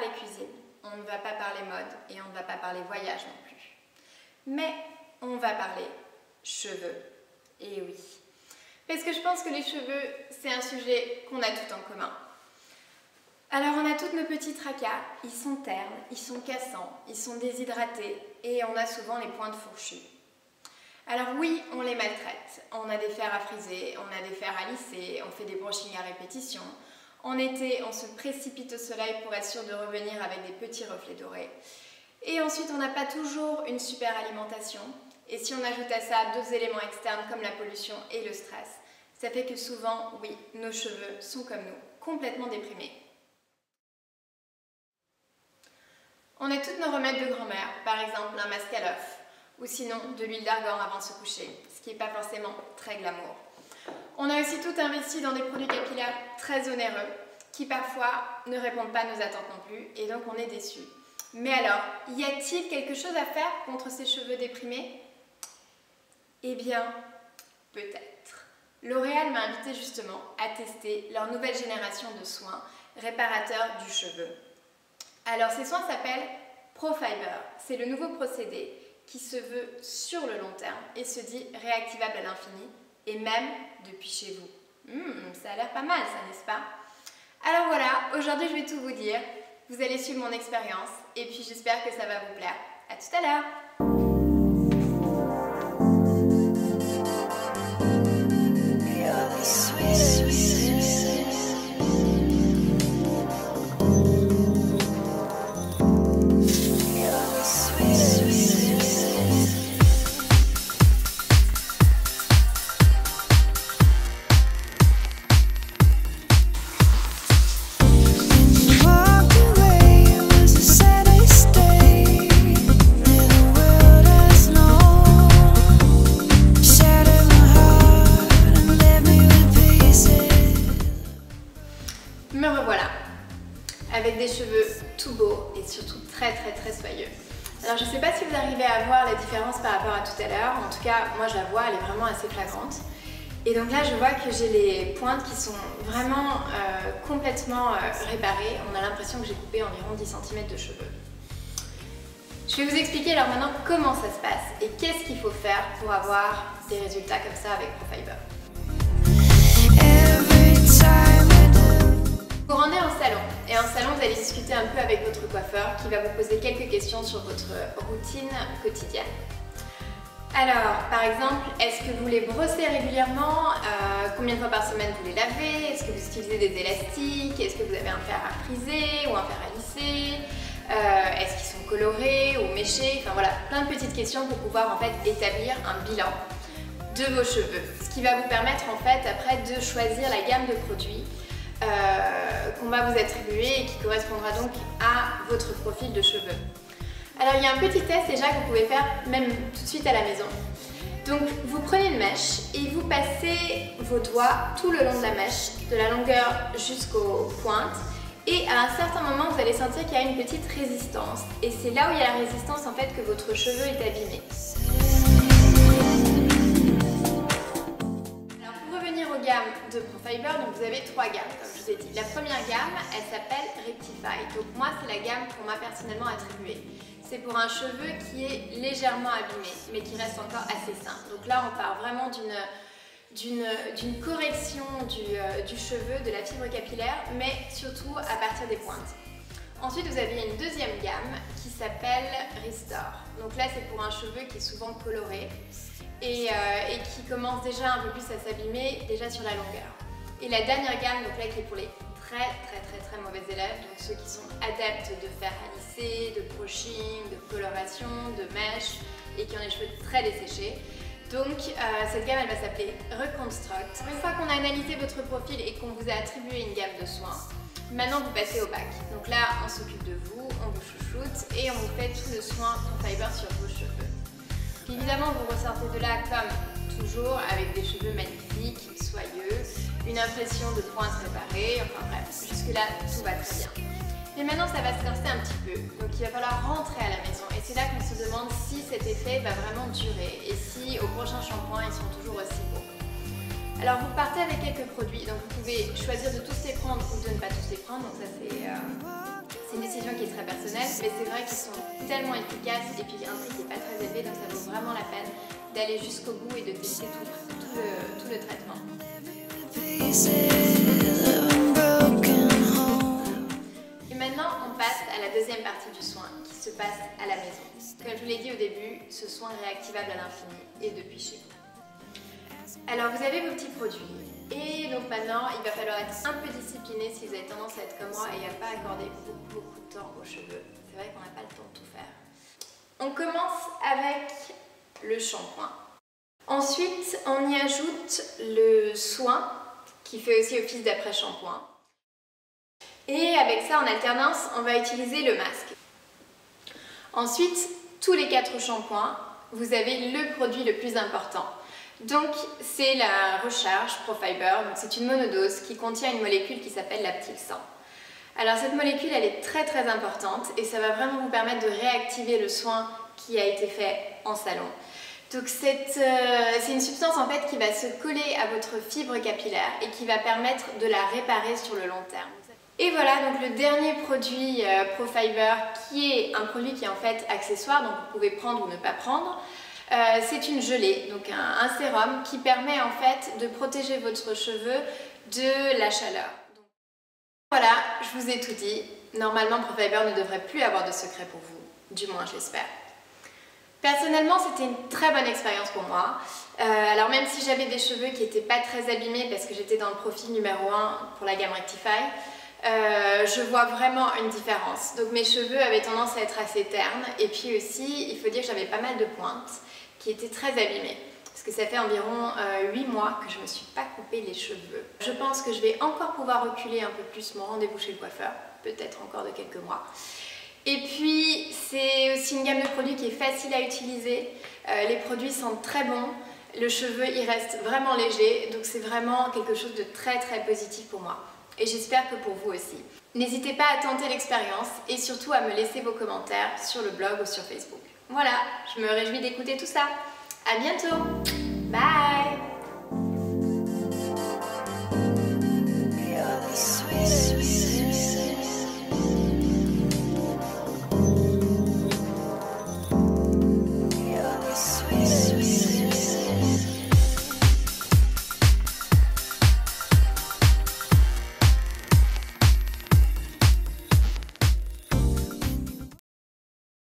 parler cuisine, on ne va pas parler mode et on ne va pas parler voyage non plus. Mais on va parler cheveux. Et oui. Parce que je pense que les cheveux, c'est un sujet qu'on a tout en commun. Alors on a tous nos petits tracas, ils sont ternes, ils sont cassants, ils sont déshydratés et on a souvent les pointes fourchues. Alors oui, on les maltraite, on a des fers à friser, on a des fers à lisser, on fait des brushings à répétition. En été, on se précipite au soleil pour être sûr de revenir avec des petits reflets dorés. Et ensuite, on n'a pas toujours une super alimentation. Et si on ajoute à ça d'autres éléments externes comme la pollution et le stress, ça fait que souvent, oui, nos cheveux sont comme nous, complètement déprimés. On a toutes nos remèdes de grand-mère, par exemple un masque à l'œuf, ou sinon de l'huile d'argan avant de se coucher, ce qui n'est pas forcément très glamour. On a aussi tout investi dans des produits capillaires très onéreux, qui parfois ne répondent pas à nos attentes non plus, et donc on est déçus. Mais alors, y a-t-il quelque chose à faire contre ces cheveux déprimés? Eh bien, peut-être. L'Oréal m'a invité justement à tester leur nouvelle génération de soins réparateurs du cheveu. Alors ces soins s'appellent ProFiber. C'est le nouveau procédé qui se veut sur le long terme et se dit réactivable à l'infini et même depuis chez vous. Ça a l'air pas mal ça, n'est-ce pas? Alors voilà, aujourd'hui je vais tout vous dire. Vous allez suivre mon expérience et puis j'espère que ça va vous plaire. À tout à l'heure! Me revoilà, avec des cheveux tout beaux et surtout très soyeux. Alors je ne sais pas si vous arrivez à voir la différence par rapport à tout à l'heure, en tout cas moi je la vois, elle est vraiment assez flagrante. Et donc là je vois que j'ai les pointes qui sont vraiment complètement réparées, on a l'impression que j'ai coupé environ 10 cm de cheveux. Je vais vous expliquer alors maintenant comment ça se passe et qu'est-ce qu'il faut faire pour avoir des résultats comme ça avec ProFiber. Vous rendez en salon et en salon vous allez discuter un peu avec votre coiffeur qui va vous poser quelques questions sur votre routine quotidienne. Alors par exemple, est-ce que vous les brossez régulièrement? Combien de fois par semaine vous les lavez? Est-ce que vous utilisez des élastiques? Est-ce que vous avez un fer à friser ou un fer à lisser? Est-ce qu'ils sont colorés ou méchés? Enfin voilà, plein de petites questions pour pouvoir en fait établir un bilan de vos cheveux. Ce qui va vous permettre en fait après de choisir la gamme de produits qu'on va vous attribuer et qui correspondra donc à votre profil de cheveux. Alors il y a un petit test déjà que vous pouvez faire même tout de suite à la maison. Donc vous prenez une mèche et vous passez vos doigts tout le long de la mèche, de la longueur jusqu'aux pointes, et à un certain moment vous allez sentir qu'il y a une petite résistance et c'est là où il y a la résistance en fait que votre cheveu est abîmé. De ProFiber, donc vous avez 3 gammes comme je vous ai dit. La première gamme, elle s'appelle Rectify. Donc moi c'est la gamme qu'on m'a personnellement attribuée. C'est pour un cheveu qui est légèrement abîmé mais qui reste encore assez sain. Donc là on part vraiment d'une correction du cheveu, de la fibre capillaire, mais surtout à partir des pointes. Ensuite vous avez une deuxième gamme qui s'appelle Restore. Donc là c'est pour un cheveu qui est souvent coloré et qui commence déjà un peu plus à s'abîmer déjà sur la longueur. Et la dernière gamme, donc là qui est pour les très mauvais élèves, donc ceux qui sont adeptes de fer à lisser, de brushing, de coloration, de mèches et qui ont les cheveux très desséchés. Donc cette gamme elle va s'appeler Reconstruct. Une fois qu'on a analysé votre profil et qu'on vous a attribué une gamme de soins, maintenant vous passez au bac. Donc là on s'occupe de vous, on vous chouchoute et on vous fait tout le soin ProFiber sur vos cheveux. Évidemment, vous ressortez de là comme toujours avec des cheveux magnifiques, soyeux, une impression de pointe réparée, enfin bref, jusque-là tout va très bien. Mais maintenant ça va se corser un petit peu, donc il va falloir rentrer à la maison et c'est là qu'on se demande si cet effet va vraiment durer et si au prochain shampoing ils seront toujours aussi beaux. Alors vous partez avec quelques produits, donc vous pouvez choisir de tous les prendre ou de ne pas tous les prendre, donc ça C'est une décision qui est très personnelle, mais c'est vrai qu'ils sont tellement efficaces et puis un prix qui n'est pas très élevé, donc ça vaut vraiment la peine d'aller jusqu'au bout et de tester tout le traitement. Et maintenant, on passe à la deuxième partie du soin qui se passe à la maison. Comme je vous l'ai dit au début, ce soin est réactivable à l'infini et depuis chez vous. Alors vous avez vos petits produits et donc maintenant il va falloir être un peu discipliné si vous avez tendance à être comme moi et à ne pas accorder beaucoup de temps aux cheveux. C'est vrai qu'on n'a pas le temps de tout faire. On commence avec le shampoing. Ensuite on y ajoute le soin qui fait aussi office d'après-shampoing. Et avec ça en alternance on va utiliser le masque. Ensuite tous les 4 shampoings vous avez le produit le plus important. Donc c'est la recharge ProFiber, c'est une monodose qui contient une molécule qui s'appelle l'Aptil 100. Alors cette molécule elle est très importante et ça va vraiment vous permettre de réactiver le soin qui a été fait en salon. Donc c'est une substance en fait qui va se coller à votre fibre capillaire et qui va permettre de la réparer sur le long terme. Et voilà donc le dernier produit ProFiber qui est un produit qui est en fait accessoire, donc vous pouvez prendre ou ne pas prendre. C'est une gelée, donc un sérum qui permet en fait de protéger votre cheveu de la chaleur. Donc, voilà, je vous ai tout dit. Normalement, ProFiber ne devrait plus avoir de secret pour vous, du moins j'espère. Personnellement, c'était une très bonne expérience pour moi. Alors même si j'avais des cheveux qui n'étaient pas très abîmés parce que j'étais dans le profil numéro 1 pour la gamme Rectify, je vois vraiment une différence. Donc mes cheveux avaient tendance à être assez ternes et puis aussi, il faut dire que j'avais pas mal de pointes qui étaient très abîmées. Parce que ça fait environ 8 mois que je ne me suis pas coupé les cheveux. Je pense que je vais encore pouvoir reculer un peu plus mon rendez-vous chez le coiffeur, peut-être encore de quelques mois. Et puis c'est aussi une gamme de produits qui est facile à utiliser, les produits sentent très bon, le cheveu il reste vraiment léger, donc c'est vraiment quelque chose de très positif pour moi. Et j'espère que pour vous aussi. N'hésitez pas à tenter l'expérience et surtout à me laisser vos commentaires sur le blog ou sur Facebook. Voilà, je me réjouis d'écouter tout ça. À bientôt. Bye.